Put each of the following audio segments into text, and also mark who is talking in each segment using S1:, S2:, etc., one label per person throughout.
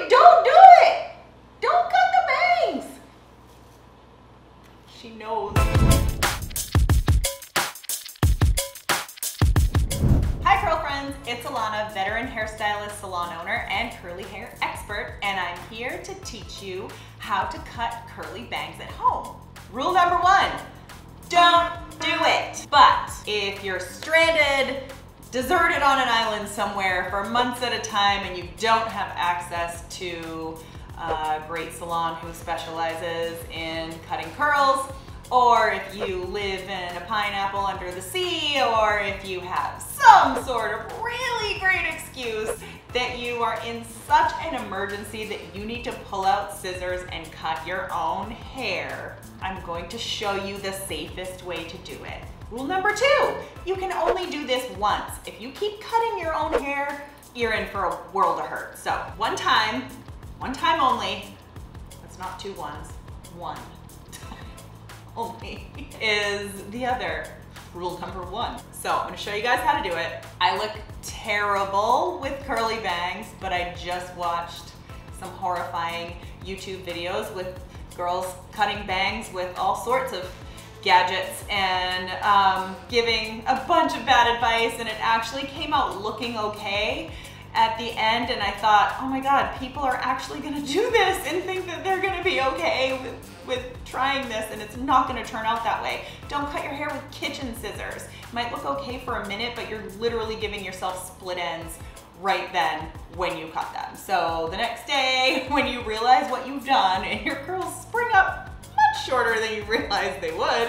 S1: like, don't do it. Don't cut the bangs. She knows. Hi curl friends, it's Alana, veteran hairstylist, salon owner, and curly hair expert, and I'm here to teach you how to cut curly bangs at home. Rule number 1, don't do it. But if you're stranded, deserted on an island somewhere for months at a time and you don't have access to a great salon who specializes in cutting curls, or if you live in a pineapple under the sea, or if you have some sort of really great excuse that you are in such an emergency that you need to pull out scissors and cut your own hair, I'm going to show you the safest way to do it. Rule number 2, you can only do this once. If you keep cutting your own hair, you're in for a world of hurt. So one time only, that's not 2 ones, 1 time only is the other rule number 1. So I'm gonna show you guys how to do it. I look terrible with curly bangs, but I just watched some horrifying YouTube videos with girls cutting bangs with all sorts of gadgets and giving a bunch of bad advice, and it actually came out looking okay at the end, and I thought, oh my god, people are actually gonna do this and think that they're gonna be okay with trying this, and it's not gonna turn out that way. Don't cut your hair with kitchen scissors. It might look okay for a minute, but you're literally giving yourself split ends right then when you cut them. So the next day, when you realize what you've done and your curls spring up much shorter than you realized they would,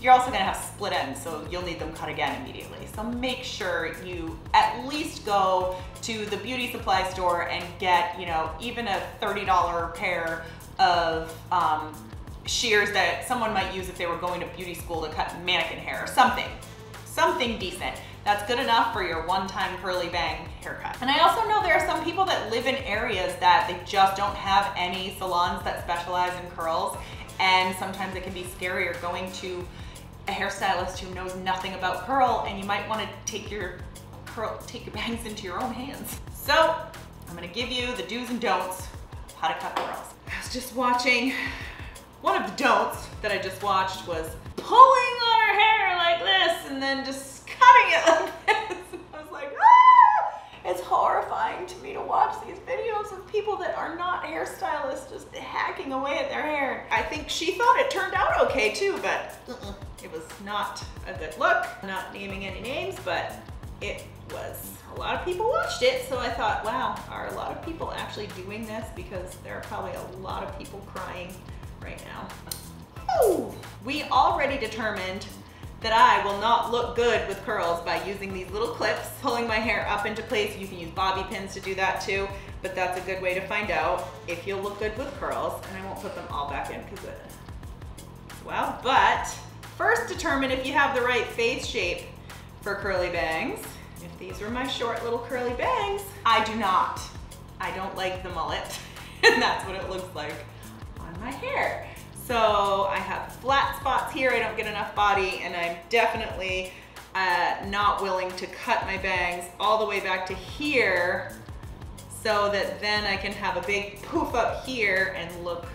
S1: you're also gonna have split ends, so you'll need them cut again immediately. So make sure you at least go to the beauty supply store and get, you know, even a $30 pair of shears that someone might use if they were going to beauty school to cut mannequin hair or something decent. That's good enough for your one-time curly bang haircut. And I also know there are some people that live in areas that they just don't have any salons that specialize in curls, and sometimes it can be scarier going to a hairstylist who knows nothing about curl, and you might want to take your bangs into your own hands. So I'm gonna give you the do's and don'ts of how to cut curls. I was just watching, one of the don'ts that I just watched was pulling on her hair like this and then just cutting it like this. And I was like, ah! It's horrifying to me to watch these videos of people that are not hairstylists just hacking away at their hair. I think she thought it turned out okay too, but it was not a good look. I'm not naming any names, but it was. A lot of people watched it, so I thought, wow, are a lot of people actually doing this? Because there are probably a lot of people crying right now. Ooh. We already determined that I will not look good with curls by using these little clips, pulling my hair up into place. You can use bobby pins to do that too, but that's a good way to find out if you'll look good with curls. And I won't put them all back in because it, well, but first determine if you have the right face shape for curly bangs. If these were my short little curly bangs, I do not. I don't like the mullet, and that's what it looks like on my hair. So I have flat spots here, I don't get enough body, and I'm definitely not willing to cut my bangs all the way back to here so that then I can have a big poof up here and look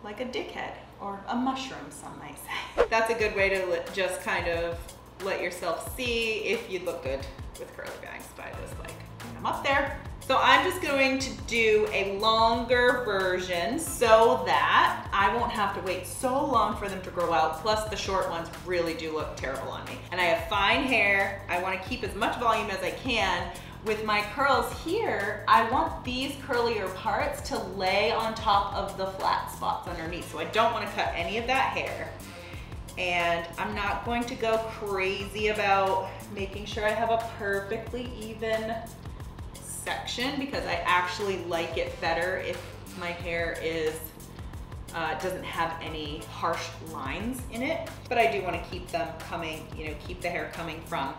S1: like a dickhead, or a mushroom, some might say. That's a good way to just kind of let yourself see if you look good with curly bangs by just like putting them up there. So I'm just going to do a longer version so that I won't have to wait so long for them to grow out. Plus the short ones really do look terrible on me. And I have fine hair. I want to keep as much volume as I can. With my curls here, I want these curlier parts to lay on top of the flat spots underneath. So I don't want to cut any of that hair. And I'm not going to go crazy about making sure I have a perfectly even section, because I actually like it better if my hair is doesn't have any harsh lines in it. But I do want to keep them coming, you know, keep the hair coming from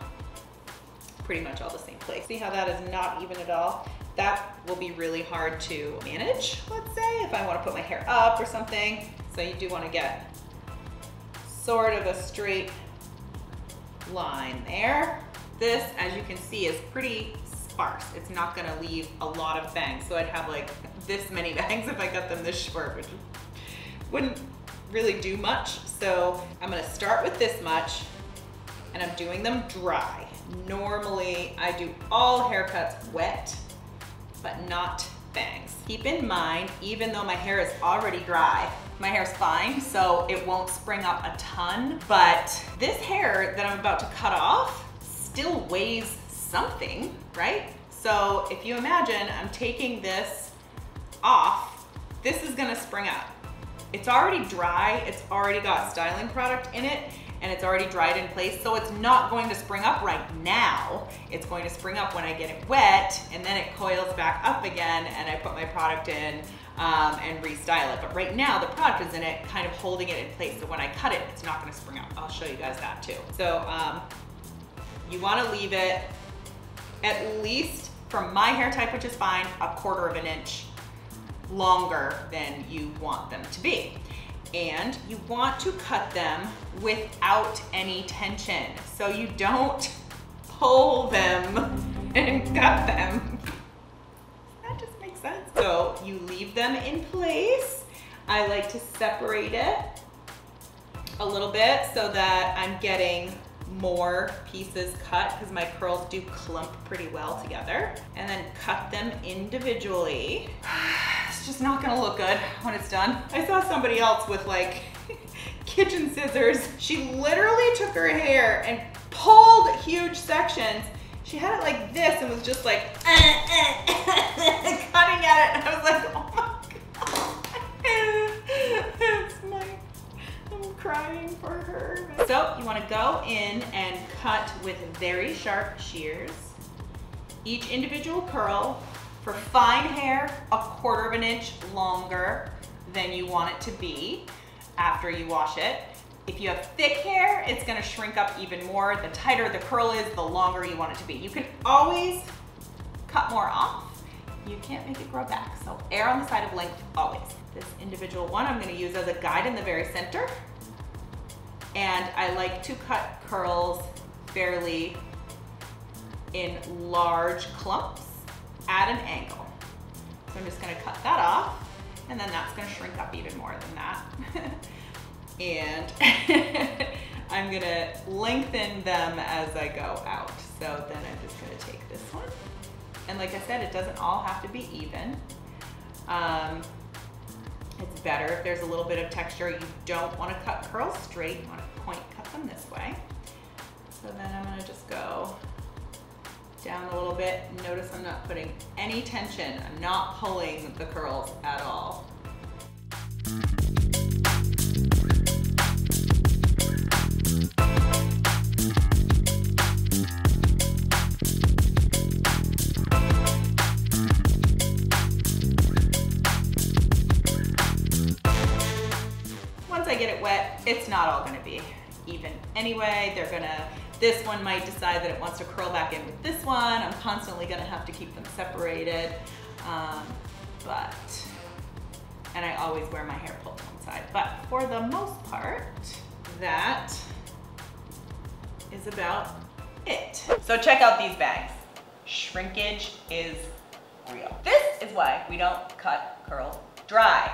S1: pretty much all the same place. See how that is not even at all? That will be really hard to manage, let's say, if I want to put my hair up or something. So you do want to get sort of a straight line there. This, as you can see, is pretty sparse. It's not gonna leave a lot of bangs. So I'd have like this many bangs if I cut them this short, which wouldn't really do much. So I'm gonna start with this much, and I'm doing them dry. Normally I do all haircuts wet, but not bangs. Keep in mind, even though my hair is already dry, my hair's fine, so it won't spring up a ton, but this hair that I'm about to cut off still weighs something, right? So if you imagine I'm taking this off, this is gonna spring up. It's already dry, it's already got styling product in it, and it's already dried in place, so it's not going to spring up right now. It's going to spring up when I get it wet, and then it coils back up again, and I put my product in and restyle it. But right now, the product is in it, kind of holding it in place, so when I cut it, it's not gonna spring up. I'll show you guys that too. So you wanna leave it at least, from my hair type, which is fine, 1/4 of an inch longer than you want them to be. And you want to cut them without any tension. So you don't pull them and cut them. That just makes sense. So you leave them in place. I like to separate it a little bit so that I'm getting more pieces cut, because my curls do clump pretty well together, and then cut them individually. It's just not gonna look good when it's done. I saw somebody else with like kitchen scissors. She literally took her hair and pulled huge sections. She had it like this and was just like cutting at it, and I was like, oh my God. I'm crying for her. So you want to go in and cut with very sharp shears. Each individual curl, for fine hair, 1/4 of an inch longer than you want it to be after you wash it. If you have thick hair, it's gonna shrink up even more. The tighter the curl is, the longer you want it to be. You can always cut more off. You can't make it grow back. So err on the side of length always. This individual one I'm gonna use as a guide in the very center. And I like to cut curls fairly in large clumps at an angle. So I'm just gonna cut that off, and then that's gonna shrink up even more than that. And I'm gonna lengthen them as I go out. So then I'm just gonna take this one. And like I said, it doesn't all have to be even. It's better if there's a little bit of texture. You don't wanna cut curls straight, you wanna point cut them this way. So then I'm gonna just go down a little bit. Notice I'm not putting any tension. I'm not pulling the curls at all. Once I get it wet, it's not all gonna be even anyway. This one might decide that it wants to curl back in with this one. I'm constantly gonna have to keep them separated. And I always wear my hair pulled to one side. But for the most part, that is about it. So check out these bangs. Shrinkage is real. This is why we don't cut curls dry.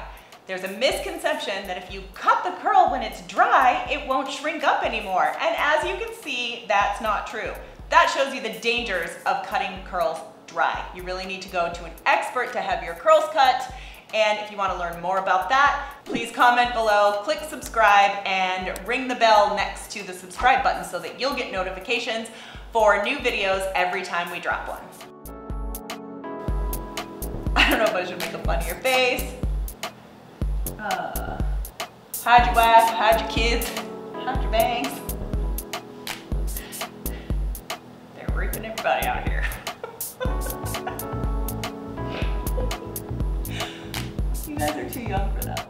S1: There's a misconception that if you cut the curl when it's dry, it won't shrink up anymore. And as you can see, that's not true. That shows you the dangers of cutting curls dry. You really need to go to an expert to have your curls cut. And if you want to learn more about that, please comment below, click subscribe, and ring the bell next to the subscribe button so that you'll get notifications for new videos every time we drop one. I don't know if I should make a funnier face. Hide your wife, hide your kids, hide your bangs. They're raping everybody out here. You guys are too young for that.